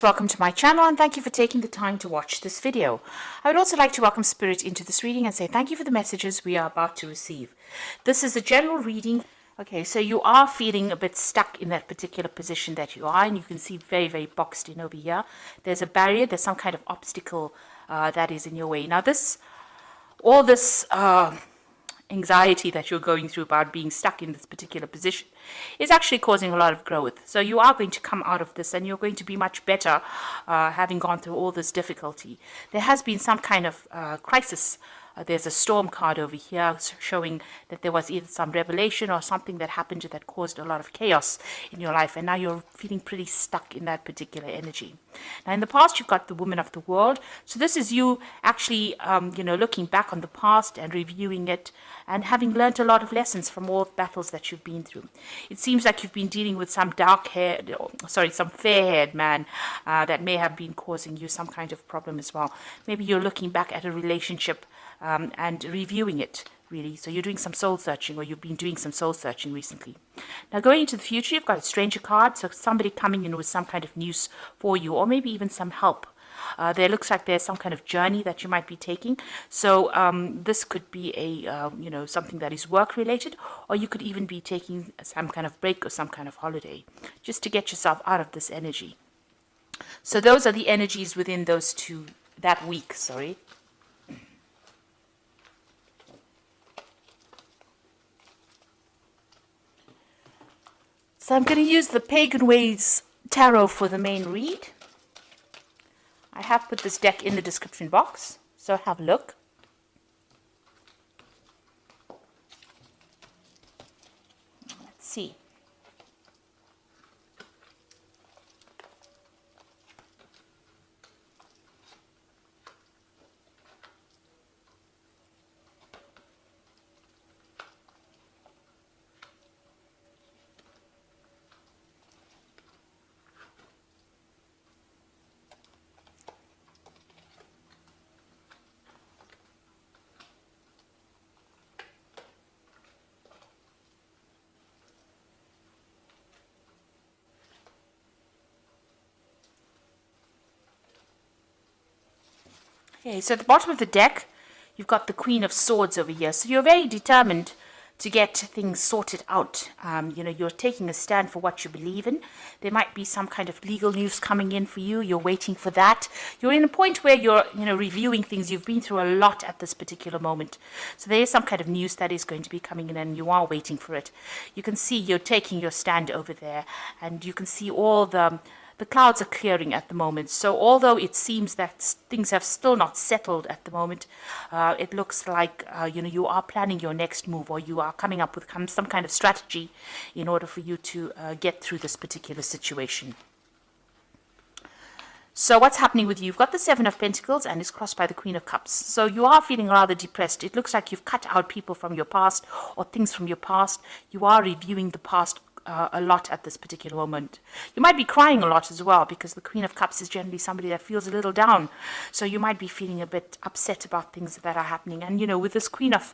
Welcome to my channel and thank you for taking the time to watch this video. I would also like to welcome Spirit into this reading and say thank you for the messages we are about to receive. This is a general reading. Okay, so you are feeling a bit stuck in that particular position that you are, and you can see very boxed in over here. There's a barrier, there's some kind of obstacle that is in your way. Now all this anxiety that you're going through about being stuck in this particular position is actually causing a lot of growth. So you are going to come out of this and you're going to be much better having gone through all this difficulty. There has been some kind of crisis. There's a storm card over here showing that there was either some revelation or something that happened that caused a lot of chaos in your life, and now you're feeling pretty stuck in that particular energy. Now in the past you've got the Woman of the World, so this is you actually looking back on the past and reviewing it and having learned a lot of lessons from all the battles that you've been through. It seems like you've been dealing with some some fair-haired man that may have been causing you some kind of problem as well. Maybe you're looking back at a relationship and reviewing it, really. So you're doing some soul searching, or you've been doing some soul searching recently. Now going into the future, you've got a stranger card, so somebody coming in with some kind of news for you, or maybe even some help. There looks like there's some kind of journey that you might be taking. So this could be a something that is work related, or you could even be taking some kind of break or some kind of holiday just to get yourself out of this energy. So those are the energies within that week. So I'm going to use the Pagan Ways Tarot for the main read. I have put this deck in the description box, so have a look. Let's see. Okay, so at the bottom of the deck, you've got the Queen of Swords over here. So you're very determined to get things sorted out. You're taking a stand for what you believe in. There might be some kind of legal news coming in for you. You're waiting for that. You're in a point where you're, reviewing things. You've been through a lot at this particular moment. So there is some kind of news that is going to be coming in, and you are waiting for it. You can see you're taking your stand over there, and you can see all the clouds are clearing at the moment. So although it seems that things have still not settled at the moment, it looks like you are planning your next move, or you are coming up with some kind of strategy in order for you to get through this particular situation. So what's happening with you? You've got the Seven of Pentacles and it's crossed by the Queen of Cups. So you are feeling rather depressed. It looks like you've cut out people from your past or things from your past. You are reviewing the past a lot at this particular moment. You might be crying a lot as well, because the Queen of Cups is generally somebody that feels a little down. So you might be feeling a bit upset about things that are happening. And with this Queen of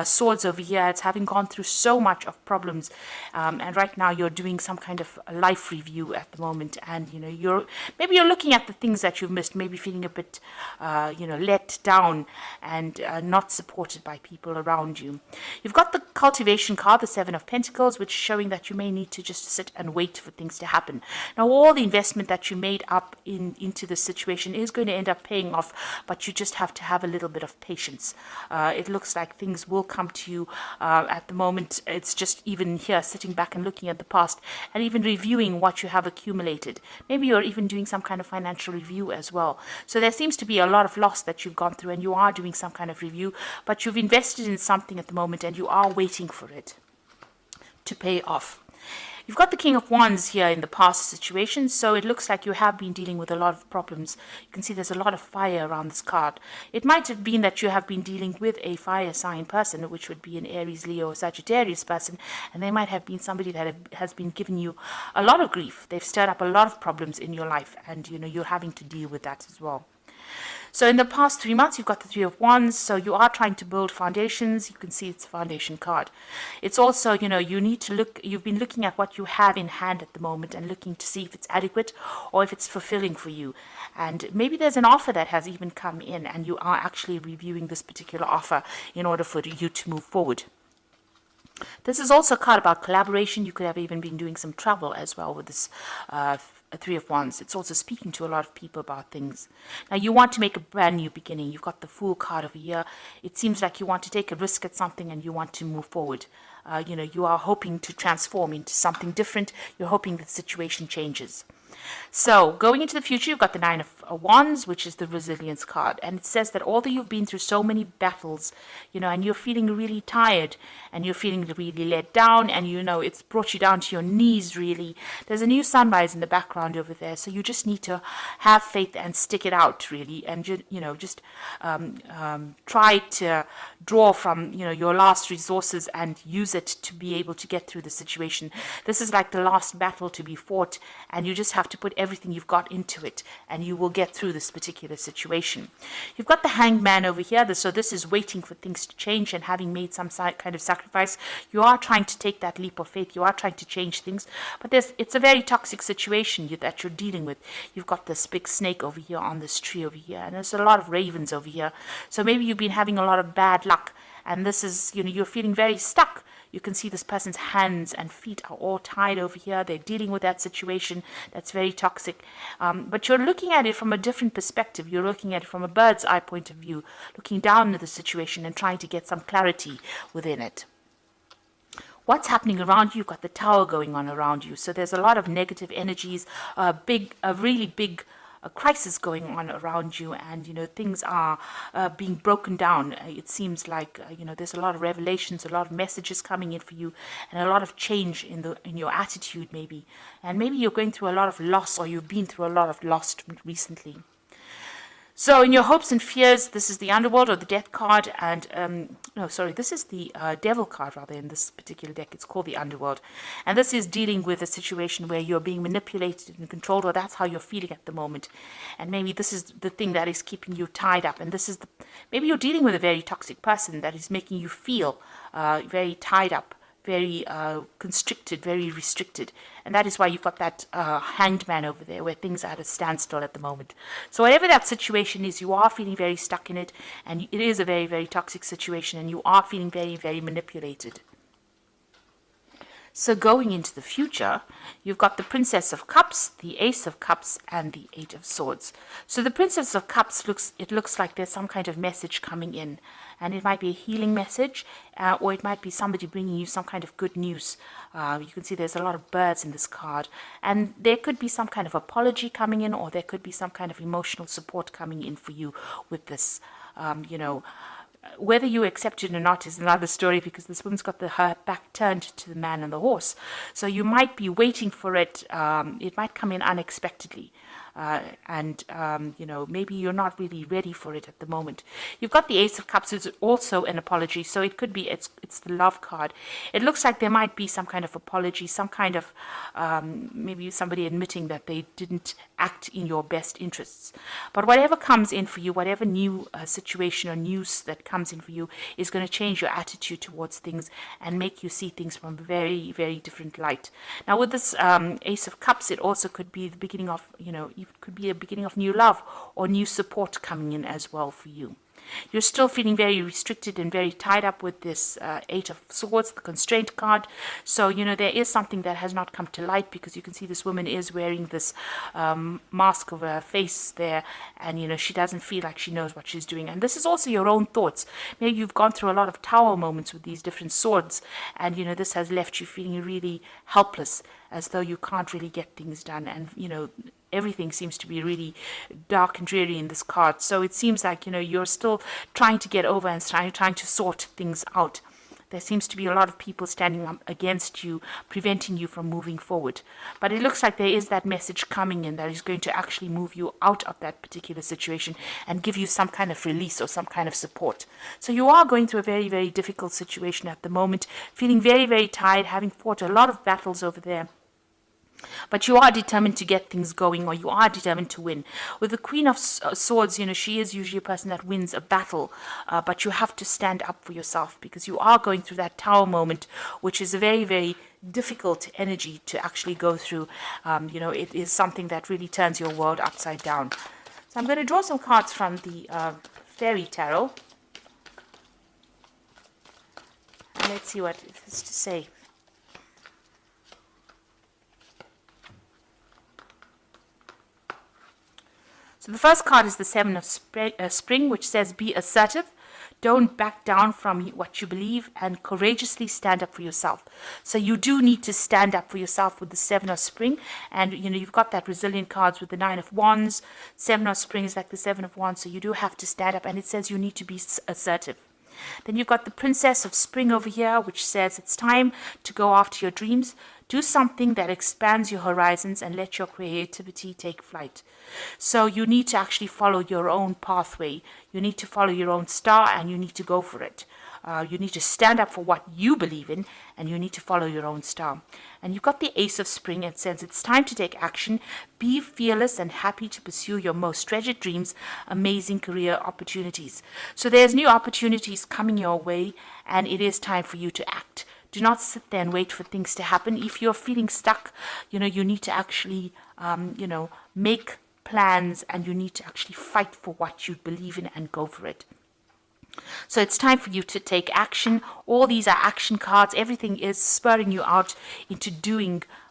Swords over here, it's having gone through so much of problems, and right now you're doing some kind of life review at the moment, and you're looking at the things that you've missed, maybe feeling a bit let down and not supported by people around you. You've got the Cultivation card, the Seven of Pentacles, which is showing that you may need to just sit and wait for things to happen. Now all the investment that you made up into this situation is going to end up paying off, but you just have to have a little bit of patience. It looks like things will come to you. At the moment it's just even here sitting back and looking at the past and even reviewing what you have accumulated. Maybe you're even doing some kind of financial review as well. So there seems to be a lot of loss that you've gone through, and you are doing some kind of review, but you've invested in something at the moment and you are waiting for it to pay off. You've got the King of Wands here in the past situation, so it looks like you have been dealing with a lot of problems. You can see there's a lot of fire around this card. It might have been that you have been dealing with a fire sign person, which would be an Aries, Leo, or Sagittarius person, and they might have been somebody that has been giving you a lot of grief. They've stirred up a lot of problems in your life, and you're having to deal with that as well. So in the past 3 months, you've got the Three of Wands. So you are trying to build foundations. You can see it's a foundation card. It's also, you need to look, you've been looking at what you have in hand at the moment and looking to see if it's adequate or if it's fulfilling for you. And maybe there's an offer that has even come in and you are actually reviewing this particular offer in order for you to move forward. This is also a card about collaboration. You could have even been doing some travel as well with this Three of Wands. It's also speaking to a lot of people about things. Now, you want to make a brand new beginning. You've got the Fool card over here. It seems like you want to take a risk at something and you want to move forward. You are hoping to transform into something different. You're hoping the situation changes. So going into the future, you've got the Nine of Wands, which is the resilience card. And it says that although you've been through so many battles, and you're feeling really tired and you're feeling really let down and, it's brought you down to your knees, really. There's a new sunrise in the background over there. So you just need to have faith and stick it out, really. And, just try to draw from, your last resources and use it to be able to get through the situation. This is like the last battle to be fought, and you just have to put everything you've got into it and you will get through this particular situation. You've got the Hanged Man over here, so this is waiting for things to change, and having made some kind of sacrifice, you are trying to take that leap of faith. You are trying to change things, but it's a very toxic situation that you're dealing with. You've got this big snake over here on this tree over here, and there's a lot of ravens over here. So maybe you've been having a lot of bad luck, and this is, you're feeling very stuck. You can see this person's hands and feet are all tied over here. They're dealing with that situation that's very toxic. But you're looking at it from a different perspective. You're looking at it from a bird's eye point of view, looking down at the situation and trying to get some clarity within it. What's happening around you? You've got the Tower going on around you. So there's a lot of negative energies, a really big a crisis going on around you, and things are being broken down. It seems like there's a lot of revelations, a lot of messages coming in for you, and a lot of change in your attitude, maybe. And maybe you're going through a lot of loss, or you've been through a lot of loss recently. So in your hopes and fears, this is the Underworld or the Death card, and this is the Devil card rather in this particular deck. It's called the Underworld, and this is dealing with a situation where you're being manipulated and controlled, or that's how you're feeling at the moment. And maybe this is the thing that is keeping you tied up, and this is maybe you're dealing with a very toxic person that is making you feel very tied up, very constricted, very restricted. And that is why you've got that Hanged Man over there, where things are at a standstill at the moment. So whatever that situation is, you are feeling very stuck in it, and it is a very, very toxic situation, and you are feeling very, very manipulated. So going into the future, you've got the Princess of Cups, the Ace of Cups, and the Eight of Swords. So the Princess of Cups looks like there's some kind of message coming in, and it might be a healing message, or it might be somebody bringing you some kind of good news. You can see there's a lot of birds in this card, and there could be some kind of apology coming in, or there could be some kind of emotional support coming in for you with this, Whether you accept it or not is another story, because this woman's got her back turned to the man and the horse. So you might be waiting for it. It might come in unexpectedly. Maybe you're not really ready for it at the moment. You've got the Ace of Cups, is also an apology. So it could be it's the Love card. It looks like there might be some kind of apology, some kind of maybe somebody admitting that they didn't act in your best interests. But whatever comes in for you, whatever new situation or news that comes in for you, is going to change your attitude towards things and make you see things from a very, very different light. Now with this Ace of Cups, it also could be the beginning of, it could be a beginning of new love or new support coming in as well for you. You're still feeling very restricted and very tied up with this Eight of Swords, the constraint card. So, there is something that has not come to light, because you can see this woman is wearing this mask over her face there, and, she doesn't feel like she knows what she's doing. And this is also your own thoughts. Maybe you've gone through a lot of tower moments with these different swords, and, this has left you feeling really helpless, as though you can't really get things done, and, everything seems to be really dark and dreary in this card. So it seems like, you're still trying to get over and trying to sort things out. There seems to be a lot of people standing up against you, preventing you from moving forward. But it looks like there is that message coming in that is going to actually move you out of that particular situation and give you some kind of release or some kind of support. So you are going through a very, very difficult situation at the moment, feeling very, very tired, having fought a lot of battles over there. But you are determined to get things going, or you are determined to win. With the Queen of Swords, she is usually a person that wins a battle, but you have to stand up for yourself, because you are going through that tower moment, which is a very, very difficult energy to actually go through. It is something that really turns your world upside down. So I'm going to draw some cards from the Fairy Tarot. And let's see what it has to say. So the first card is the Seven of Spring, which says be assertive. Don't back down from what you believe, and courageously stand up for yourself. So you do need to stand up for yourself with the Seven of Spring. And, you've got that resilient cards with the Nine of Wands. Seven of Spring is like the Seven of Wands. So you do have to stand up, and it says you need to be assertive. Then you've got the Princess of Spring over here, which says it's time to go after your dreams. Do something that expands your horizons and let your creativity take flight. So you need to actually follow your own pathway. You need to follow your own star, and you need to go for it. You need to stand up for what you believe in, and you need to follow your own star. And you've got the Ace of Spring. It says it's time to take action. Be fearless and happy to pursue your most treasured dreams, amazing career opportunities. So there's new opportunities coming your way, and it is time for you to act. Do not sit there and wait for things to happen. If you're feeling stuck, you need to actually, make plans, and you need to actually fight for what you believe in and go for it. So it's time for you to take action. All these are action cards. Everything is spurring you out into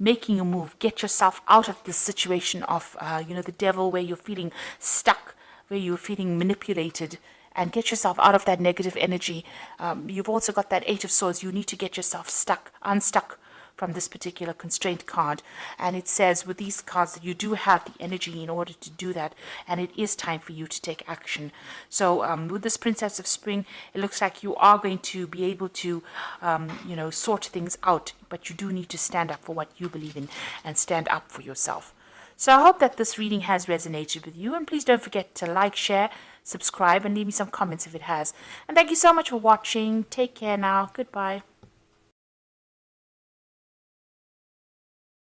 making a move. Get yourself out of this situation of, the devil, where you're feeling stuck, where you're feeling manipulated, and get yourself out of that negative energy. You've also got that Eight of Swords. You need to get yourself unstuck from this particular constraint card. And it says with these cards that you do have the energy in order to do that, and it is time for you to take action. So with this Princess of Spring, it looks like you are going to be able to sort things out, but you do need to stand up for what you believe in and stand up for yourself. So I hope that this reading has resonated with you, and please don't forget to like, share, subscribe, and leave me some comments if it has. And thank you so much for watching. Take care now. Goodbye.